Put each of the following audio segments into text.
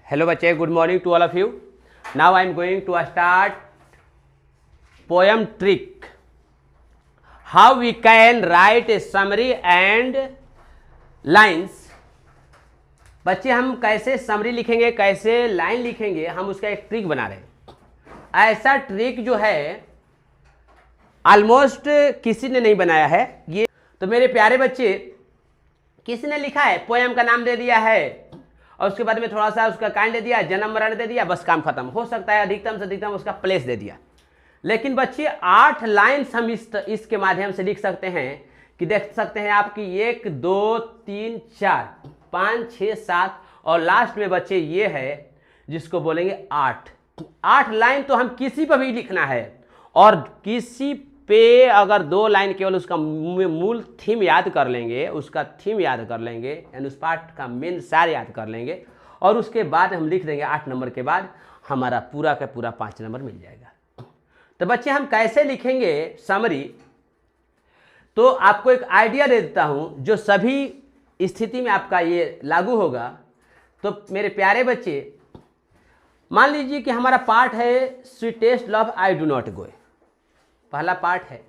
Hello बच्चे, good morning to all of you. Now I am going to start poem trick. How we can write a summary and lines. बच्चे हम कैसे summary लिखेंगे, कैसे line लिखेंगे, हम उसका एक ट्रिक बना रहे हैं। ऐसा ट्रिक जो है ऑलमोस्ट किसी ने नहीं बनाया है। ये तो मेरे प्यारे बच्चे, किसी ने लिखा है, पोएम का नाम दे दिया है और उसके बाद में थोड़ा सा उसका कांड दे दिया, जन्म मरण दे दिया, बस काम खत्म। हो सकता है अधिकतम से अधिकतम उसका प्लेस दे दिया। लेकिन बच्चे 8 लाइन्स हम इसके माध्यम से लिख सकते हैं कि देख सकते हैं आपकी 1 2 3 4 5 6 7 और लास्ट में बच्चे ये है जिसको बोलेंगे 8 लाइन। तो हम किसी पर भी लिखना है और किसी पे अगर 2 लाइन केवल उसका मूल थीम याद कर लेंगे, उसका थीम याद कर लेंगे, यानी उस पार्ट का मेन सार याद कर लेंगे और उसके बाद हम लिख देंगे 8 नंबर के बाद हमारा पूरा का पूरा 5 नंबर मिल जाएगा। तो बच्चे हम कैसे लिखेंगे समरी, तो आपको एक आइडिया दे देता हूं जो सभी स्थिति में आपका ये लागू होगा। तो मेरे प्यारे बच्चे, मान लीजिए कि हमारा पार्ट है sweetest love I do not गो, पहला पार्ट है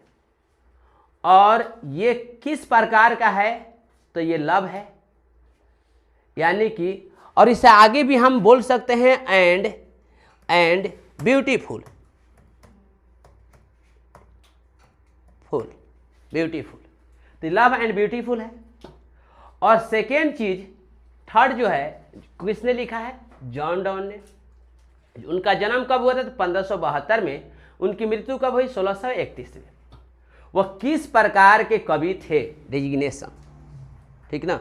और ये किस प्रकार का है, तो ये लव है, यानी कि और इससे आगे भी हम बोल सकते हैं एंड ब्यूटीफुल, ब्यूटीफुल, तो लव एंड ब्यूटीफुल है। और सेकेंड चीज, थर्ड जो है किसने लिखा है, जॉन डॉन ने। उनका जन्म कब हुआ था, तो 1572 में। उनकी मृत्यु कब हुई, 1631 में। वह किस प्रकार के कवि थे, डिजिग्नेशन, ठीक ना।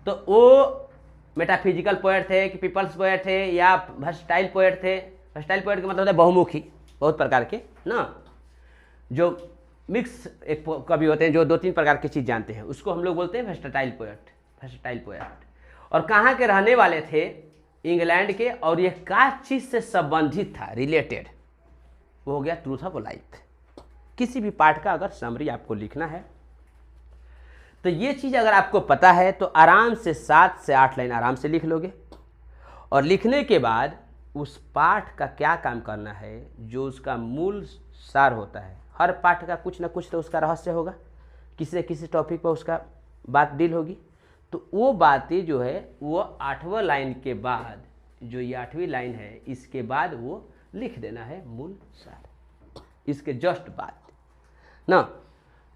तो वो मेटाफिजिकल पोएट थे कि पीपल्स पोएट थे या वर्सटाइल पोएट थे। वर्सटाइल पोएट का मतलब होता है बहुमुखी, बहुत प्रकार के ना, जो मिक्स एक कवि होते हैं जो 2-3 प्रकार की चीज़ जानते हैं, उसको हम लोग बोलते हैं वर्सटाइल पोएट। और कहाँ के रहने वाले थे, इंग्लैंड के। और ये क्या चीज़ से संबंधित था, रिलेटेड, वो हो गया ट्रूथ ऑफ लाइफ। किसी भी पार्ट का अगर समरी आपको लिखना है तो ये चीज़ अगर आपको पता है तो आराम से 7 से 8 लाइन आराम से लिख लोगे। और लिखने के बाद उस पाठ का क्या काम करना है, जो उसका मूल सार होता है। हर पाठ का कुछ ना कुछ तो उसका रहस्य होगा, किसी न किसी टॉपिक पर उसका बात डील होगी। तो वो बातें जो है वो 8वां लाइन के बाद, जो ये 8वीं लाइन है, इसके बाद वो लिख देना है मूल सार, इसके जस्ट बाद ना।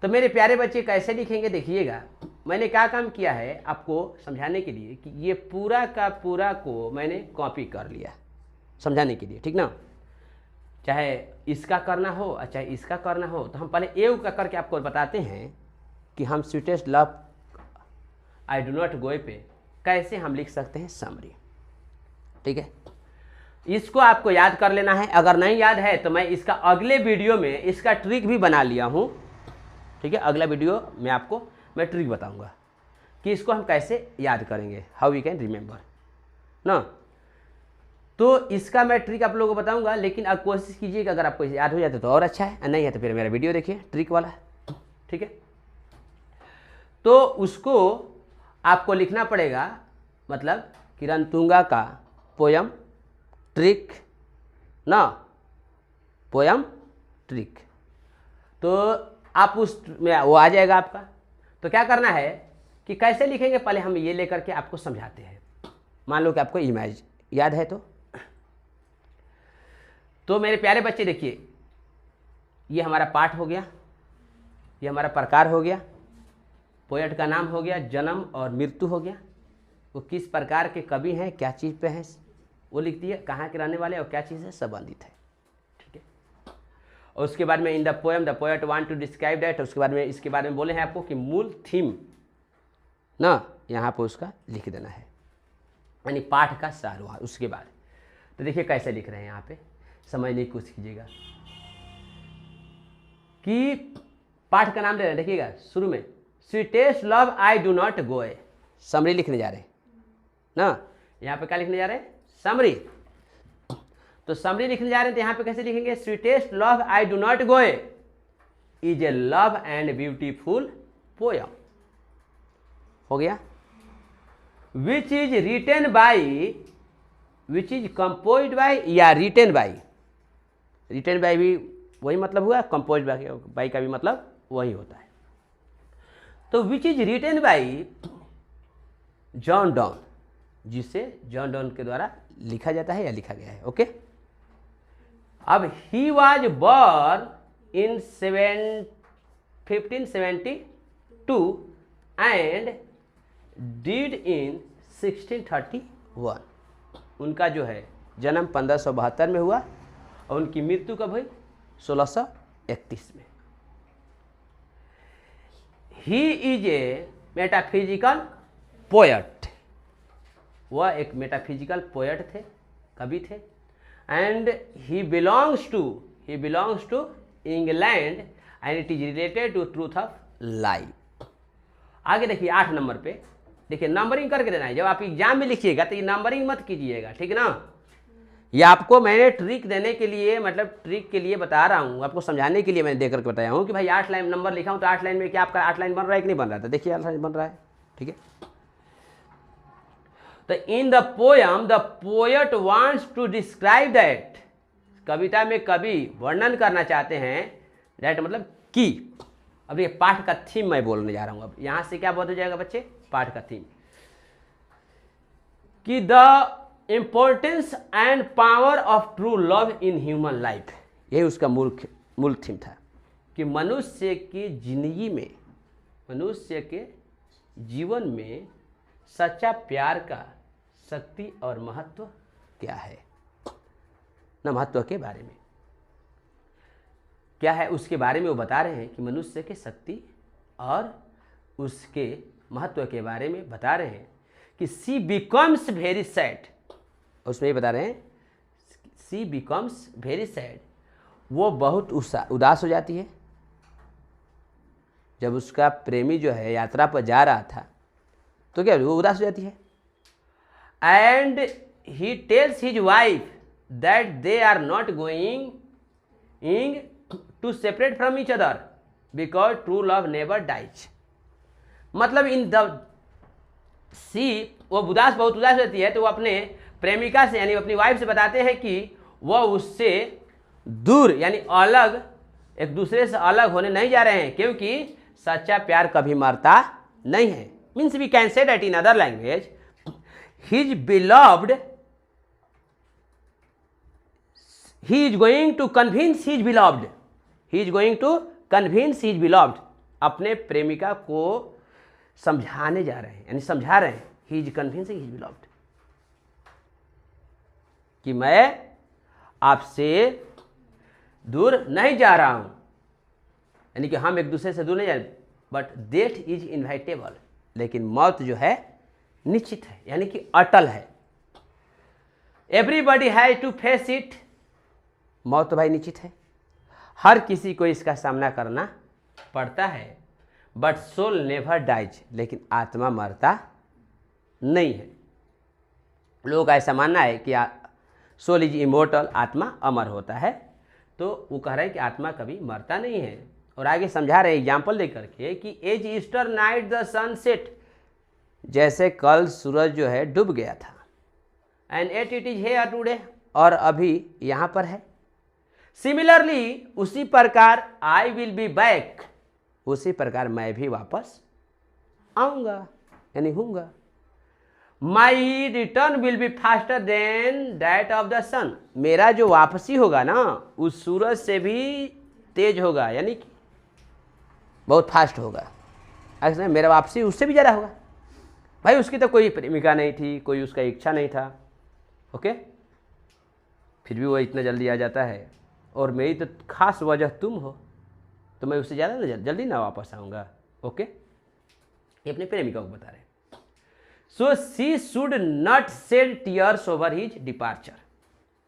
तो मेरे प्यारे बच्चे कैसे लिखेंगे देखिएगा। मैंने क्या काम किया है आपको समझाने के लिए कि ये पूरा का पूरा को मैंने कॉपी कर लिया समझाने के लिए, ठीक ना। चाहे इसका करना हो और चाहे इसका करना हो, तो हम पहले ए का करके आपको बताते हैं कि हम sweetest love I do not गो पे कैसे हम लिख सकते हैं समरी, ठीक है। इसको आपको याद कर लेना है। अगर नहीं याद है तो मैं इसका अगले वीडियो में इसका ट्रिक भी बना लिया हूँ, ठीक है। अगला वीडियो में आपको मैं ट्रिक बताऊंगा कि इसको हम कैसे याद करेंगे, हाउ वी कैन रिमेंबर ना। तो इसका मैं ट्रिक आप लोगों को बताऊंगा, लेकिन अब कोशिश कीजिए कि अगर आपको याद हो जाए तो और अच्छा है, नहीं है तो फिर मेरा वीडियो देखिए ट्रिक वाला, ठीक है। तो उसको आपको लिखना पड़ेगा, मतलब किरण तुंगा का पोयम ट्रिक ना, पोयम ट्रिक। तो आप उस में वो आ जाएगा आपका। तो क्या करना है कि कैसे लिखेंगे, पहले हम ये लेकर के आपको समझाते हैं। मान लो कि आपको इमेज याद है तो मेरे प्यारे बच्चे देखिए, ये हमारा पाठ हो गया, ये हमारा प्रकार हो गया, पोएट का नाम हो गया, जन्म और मृत्यु हो गया, वो किस प्रकार के कवि हैं, क्या चीज़ पे हैं वो लिख दिया, कहाँ के रहने वाले और क्या चीज़ से संबंधित है, ठीक है। और उसके बाद में in the poem the poet want to describe that, उसके बाद में इसके बारे में बोले हैं आपको कि मूल थीम ना यहाँ पर उसका लिख देना है, यानी पाठ का सार हुआ। उसके बाद तो देखिए कैसे लिख रहे हैं, यहाँ पे समझने की कोशिश कीजिएगा कि पाठ का नाम दे रहे हैं। देखिएगा शुरू में sweetest love I do not go, summary लिखने जा रहे हैं ना। यहाँ पे क्या लिखने जा रहे हैं, समरी। तो समरी लिखने जा रहे हैं तो यहाँ पे कैसे लिखेंगे, sweetest love I do not go is a love and beautiful poem, हो गया। Which is written by which is composed bye या रिटेन बाय, रिटेन बाय भी वही मतलब हुआ, कंपोज्ड बाय का भी मतलब वही होता है। तो which is written by John don, जिसे जॉन डॉन के द्वारा लिखा जाता है या लिखा गया है। ओके, अब he was born in 1572 and did in 1631। उनका जो है जन्म 1572 में हुआ और उनकी मृत्यु कब हुई? 1631 में। He is a metaphysical poet, वह एक मेटाफिजिकल पोएट थे, कवि थे। And he belongs to England and it is related to truth of life. आगे देखिए 8 नंबर पे, देखिए नंबरिंग करके देना है। जब आप एग्जाम में लिखिएगा तो ये नंबरिंग मत कीजिएगा, ठीक ना। ये आपको मैंने ट्रिक देने के लिए, मतलब ट्रिक के लिए बता रहा हूँ, आपको समझाने के लिए मैंने देकर के बताया हूँ कि भाई 8 लाइन नंबर लिखा हूँ तो 8 लाइन में क्या आपका 8 लाइन बन रहा है कि नहीं बन रहा है? तो देखिए 8 लाइन बन रहा है, ठीक है। तो in the poem the poet wants to describe that, कविता में कवि वर्णन करना चाहते हैं, दैट मतलब कि। अब ये पाठ का थीम मैं बोलने जा रहा हूँ। अब यहां से क्या हो जाएगा बच्चे? पाठ का थीम कि the importance and power of true love in human life, यही उसका मूल थीम था कि मनुष्य की जिंदगी में, मनुष्य के जीवन में सच्चा प्यार का शक्ति और महत्व क्या है। न महत्व के बारे में क्या है उसके बारे में वो बता रहे हैं कि मनुष्य की शक्ति और उसके महत्व के बारे में बता रहे हैं कि सी बिकम्स वेरी सैड। उसमें ये बता रहे हैं सी बिकम्स वेरी सैड, वो बहुत उदास हो जाती है। जब उसका प्रेमी जो है यात्रा पर जा रहा था तो क्या वो उदास हो जाती है। And he tells his wife that they are not going to separate from each other because true love never dies. मतलब इन द सी, वो बहुत उदास रहती है तो वो अपने प्रेमिका से यानी अपनी वाइफ से बताते हैं कि वह उससे दूर यानी अलग, एक दूसरे से अलग होने नहीं जा रहे हैं, क्योंकि सच्चा प्यार कभी मरता नहीं है। Means we can say that in other language his beloved, he is going to convince his beloved, he is going to convince his beloved, अपने प्रेमिका को समझाने जा रहे हैं यानी समझा रहे हैं। he is convincing his beloved कि मैं आपसे दूर नहीं जा रहा हूं, यानी कि हम एक दूसरे से दूर नहीं जा रहे, बट डेथ इज इनवाइटेबल, लेकिन मौत जो है निश्चित है यानी कि अटल है। Everybody has to face it, मौत तो भाई निश्चित है, हर किसी को इसका सामना करना पड़ता है। बट सोल नेवर डाइज, लेकिन आत्मा मरता नहीं है। लोगों का ऐसा मानना है कि सोल इज इमोर्टल, आत्मा अमर होता है, तो वो कह रहे हैं कि आत्मा कभी मरता नहीं है। और आगे समझा रहे हैं एग्जाम्पल दे करके कि as yesternight the sunset, जैसे कल सूरज जो है डूब गया था, and yet it is here today, और अभी यहाँ पर है। सिमिलरली उसी प्रकार आई विल बी बैक, उसी प्रकार मैं भी वापस आऊंगा यानी हूंगा। My return will be faster than that of the sun, मेरा जो वापसी होगा ना उस सूरज से भी तेज होगा, यानी कि बहुत फास्ट होगा। ऐसा मेरा वापसी उससे भी ज़्यादा होगा। भाई उसकी तो कोई प्रेमिका नहीं थी, कोई उसका इच्छा नहीं था, ओके, फिर भी वो इतना जल्दी आ जाता है, और मेरी तो खास वजह तुम हो, तो मैं उससे ज़्यादा जल्दी ना वापस आऊँगा। ओके, ये अपने प्रेमिका को बता रहे हैं। So she should not shed tears over his departure,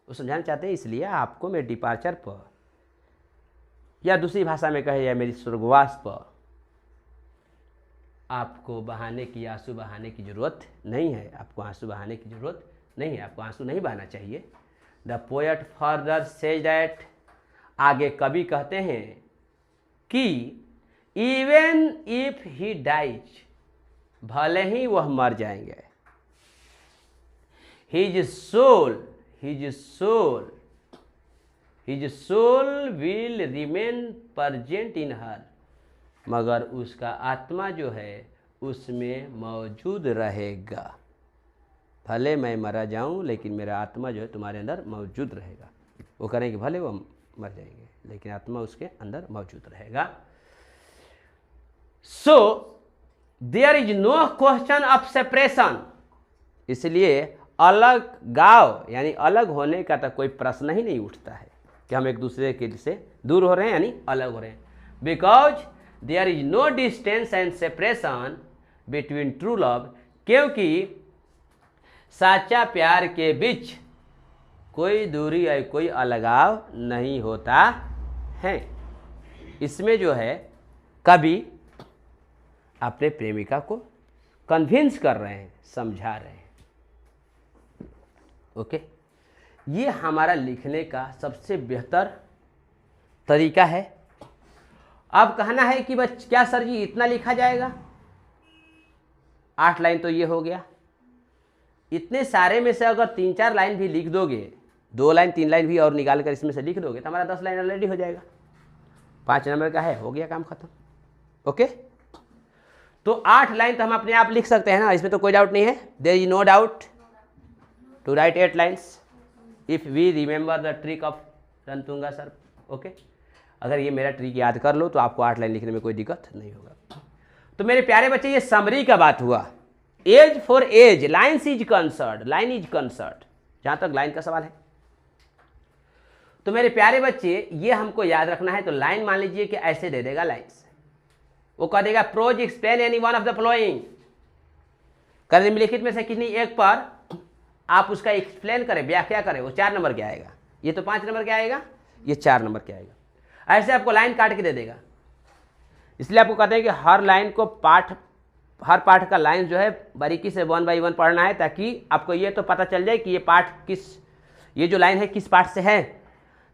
वो समझाना चाहते हैं इसलिए आपको मेरे डिपार्चर पर, या दूसरी भाषा में कहे या मेरी स्वर्गवास पर, आपको बहाने की, आंसू बहाने की ज़रूरत नहीं है। आपको आंसू बहाने की ज़रूरत नहीं है, आपको आंसू नहीं बहाना चाहिए। The poet further says that, आगे कवि कहते हैं कि इवन इफ ही डाइज, भले ही वह मर जाएंगे, his soul will remain present in her, मगर उसका आत्मा जो है उसमें मौजूद रहेगा। भले मैं मरा जाऊं लेकिन मेरा आत्मा जो है तुम्हारे अंदर मौजूद रहेगा। वो करेंगे भले वो मर जाएंगे लेकिन आत्मा उसके अंदर मौजूद रहेगा। So there is no question of separation, इसलिए अलग गाव यानी अलग होने का तो कोई प्रश्न ही नहीं उठता है कि हम एक दूसरे के से दूर हो रहे हैं यानी अलग हो रहे हैं। Because there is no distance and separation between true love, क्योंकि सच्चा प्यार के बीच कोई दूरी या कोई अलगाव नहीं होता है। इसमें जो है कवि अपने प्रेमिका को कन्विंस कर रहे हैं, समझा रहे हैं। ओके, ये हमारा लिखने का सबसे बेहतर तरीका है। अब कहना है कि बस क्या सर जी इतना लिखा जाएगा? 8 लाइन तो ये हो गया। इतने सारे में से अगर 3-4 लाइन भी लिख दोगे, 2 लाइन 3 लाइन भी और निकाल कर इसमें से लिख दोगे तो हमारा 10 लाइन ऑलरेडी हो जाएगा। 5 नंबर का है, हो गया काम खत्म। ओके, तो 8 लाइन तो हम अपने आप लिख सकते हैं ना, इसमें तो कोई डाउट नहीं है। There is no doubt to write 8 lines if we remember the trick of Ranatunga sir. Okay, अगर ये मेरा ट्रिक याद कर लो तो आपको 8 लाइन लिखने में कोई दिक्कत नहीं होगा। तो मेरे प्यारे बच्चे, ये समरी का बात हुआ। As far as lines is concerned, line is concerned, जहां तक लाइन का सवाल है। तो मेरे प्यारे बच्चे, ये हमको याद रखना है। तो लाइन मान लीजिए कि ऐसे दे देगा लाइन्स, वो कह देगा prose explain any one of the following. कर निम्नलिखित में से किन्हीं एक पर आप उसका एक्सप्लेन करें, व्याख्या करें, वो 4 नंबर के आएगा। ये तो 5 नंबर के आएगा, ये 4 नंबर के आएगा। ऐसे आपको लाइन काट के दे देगा। इसलिए आपको कहते हैं कि हर लाइन को हर पाठ का लाइन जो है बारीकी से 1 by 1 पढ़ना है, ताकि आपको ये तो पता चल जाए कि ये पाठ ये जो लाइन है किस पाठ से है।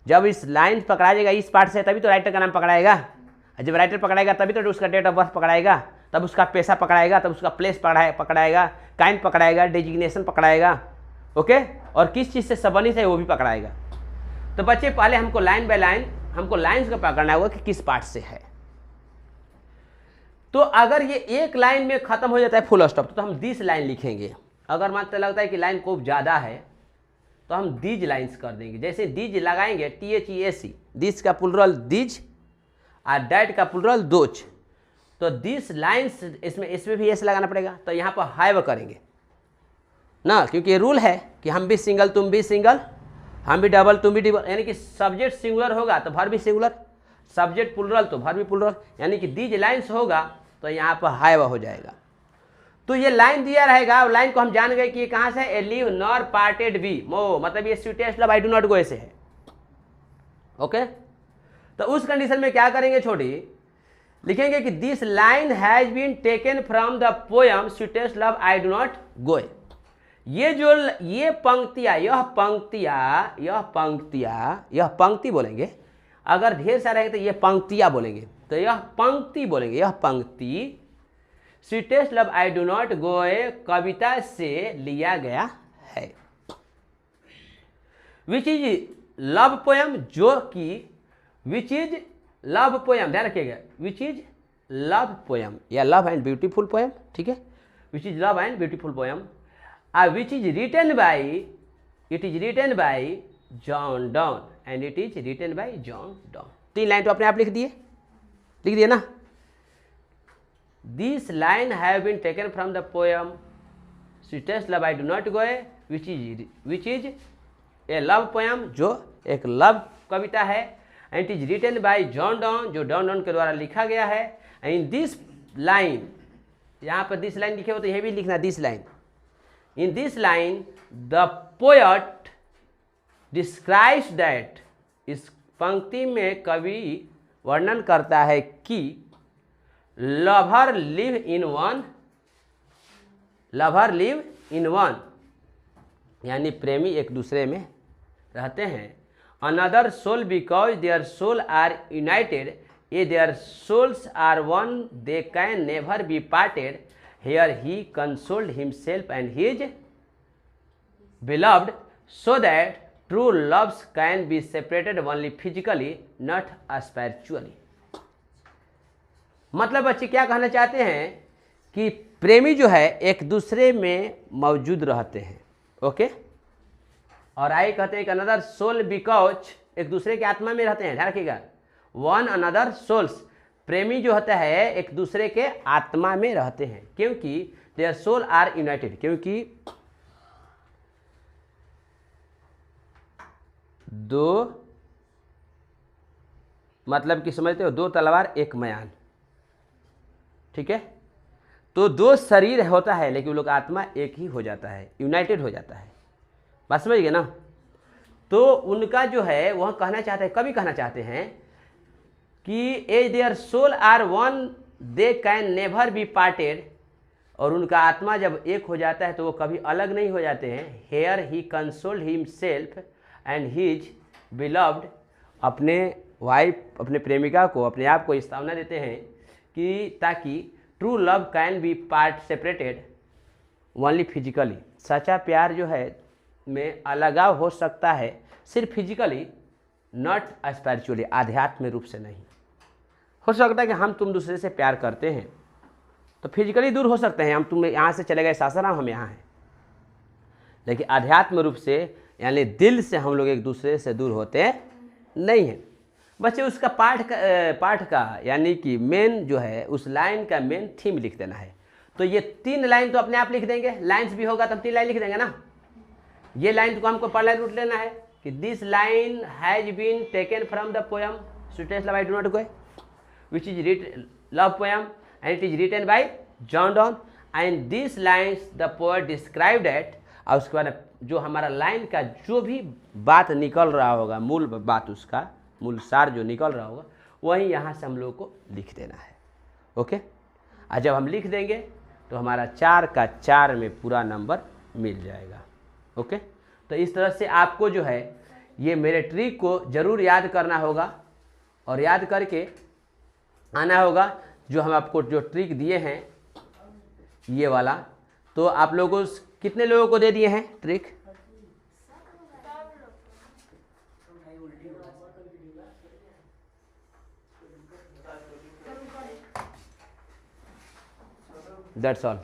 जब इस लाइन पकड़ा जाएगा इस पाठ से, तभी तो राइटर का नाम पकड़ाएगा। जब राइटर पकड़ाएगा तभी तो उसका डेट ऑफ बर्थ पकड़ाएगा, तब उसका पेशा पकड़ाएगा, तब उसका प्लेस पकड़ाएगा, काइंड पकड़ाएगा, डेजिग्नेशन पकड़ाएगा। ओके, और किस चीज़ से संबंधित है वो भी पकड़ाएगा। तो बच्चे, पहले हमको लाइन बाय लाइन हमको लाइन्स को पकड़ना होगा कि किस पार्ट से है। तो अगर ये एक लाइन में खत्म हो जाता है फुल स्टॉप, तो हम 20 लाइन लिखेंगे। अगर मानते लगता है कि लाइन खूब ज़्यादा है तो हम दीज लाइन्स कर देंगे। जैसे दीज लगाएंगे THEAC, दीज का प्लुरल दीज और डैट का प्लुरल दोज, तो 20 लाइन्स इसमें भी एस लगाना पड़ेगा। तो यहाँ पर हैव करेंगे ना, क्योंकि ये रूल है कि हम भी सिंगल तुम भी सिंगल, हम भी डबल तुम भी डबल, यानी कि सब्जेक्ट सिंगुलर होगा तो वर्ब भी सिंगुलर, सब्जेक्ट प्लुरल तो वर्ब भी प्लुरल, यानी कि दीज लाइन्स होगा तो यहाँ पर हैव हो जाएगा। तो ये लाइन दिया रहेगा, और लाइन को हम जान गए कि ये कहाँ से है, ए लिव नॉर पार्टेड बी मो, मतलब ये sweetest love I do not गो ऐसे है। ओके, तो उस कंडीशन में क्या करेंगे छोटी, लिखेंगे कि this line has been taken from the poem sweetest love I do not go. ये पंक्ति बोलेंगे। अगर ढेर सारे है तो ये पंक्तियां बोलेंगे, तो यह पंक्ति बोलेंगे। यह पंक्ति sweetest love I do not go कविता से लिया गया है। विच इज लव पोयम, जो कि विच इज लव पोयम, ध्यान रखिएगा, विच इज लव पोयम या लव एंड ब्यूटीफुल पोयम, ठीक है, विच is love and beautiful poem, which is written by John Donne and it is written by John Donne। 3 line तो अपने आप लिख दिए ना। This line have been taken from the poem Sweetest Love I Do Not Go, which is a love poem, जो एक love कविता है, and it is written by John Donne, जो John Donne के द्वारा लिखा गया है। and this line, यहाँ पर this line लिखे हो तो यह भी लिखना this line। In this line, the poet describes that, इस पंक्ति में कवि वर्णन करता है कि लवर लिव इन वन, यानी प्रेमी एक दूसरे में रहते हैं। Another soul because their soul are united, a their souls are one, they can never be parted. Here he consoled himself and his beloved so that true loves can be separated only physically not spiritually। मतलब बच्चे क्या कहना चाहते हैं कि प्रेमी जो है एक दूसरे में मौजूद रहते हैं, ओके। और आगे कहते हैं कि अनदर सोल बिकॉज एक दूसरे के आत्मा में रहते हैं, ध्यान रखिएगा, वन अनदर सोल्स, प्रेमी जो होता है एक दूसरे के आत्मा में रहते हैं, क्योंकि देयर सोल आर यूनाइटेड, क्योंकि दो, मतलब कि समझते हो, दो तलवार एक मयान, ठीक है। तो दो शरीर होता है लेकिन वो लोग आत्मा एक ही हो जाता है, यूनाइटेड हो जाता है, बात समझ गए ना। तो उनका जो है वह कहना चाहते हैं, कभी कहना चाहते हैं कि as their soul are one they can never be parted, और उनका आत्मा जब एक हो जाता है तो वो कभी अलग नहीं हो जाते हैं। Here he consoled himself and his beloved, अपने वाइफ, अपने प्रेमिका को, अपने आप को इस भावना देते हैं कि ताकि true love can be part separated only physically, सच्चा प्यार जो है में अलगाव हो सकता है सिर्फ फिजिकली, नॉट स्पिरिचुअली, आध्यात्म रूप से नहीं। हो सकता है कि हम तुम दूसरे से प्यार करते हैं तो फिजिकली दूर हो सकते हैं, हम तुम यहाँ से चले गए सासाराम, हम यहाँ हैं, लेकिन आध्यात्म रूप से यानी दिल से हम लोग एक दूसरे से दूर होते नहीं हैं। बच्चे उसका पाठ का यानी कि मेन जो है उस लाइन का मेन थीम लिख देना है। तो ये 3 लाइन तो अपने आप लिख देंगे, लाइन्स भी होगा तो हम 3 लाइन लिख देंगे ना। ये लाइन को हमको पर लाइन रूट लेना है कि this line has been taken from the poem sweetest love I do not go, which is love poem and it is written by John Donne, and this lines the poet described at. और उसके बाद जो हमारा line का जो भी बात निकल रहा होगा, मूल बात, उसका मूल सार जो निकल रहा होगा, वही यहाँ से हम लोग को लिख देना है, ओके। और जब हम लिख देंगे तो हमारा 4 का 4 में पूरा नंबर मिल जाएगा, ओके। तो इस तरह से आपको जो है ये मेरे ट्रिक को ज़रूर याद करना होगा और याद करके आना होगा। जो हम आपको जो ट्रिक दिए हैं ये वाला, तो आप लोगों को कितने लोगों को दे दिए हैं ट्रिक? That's all.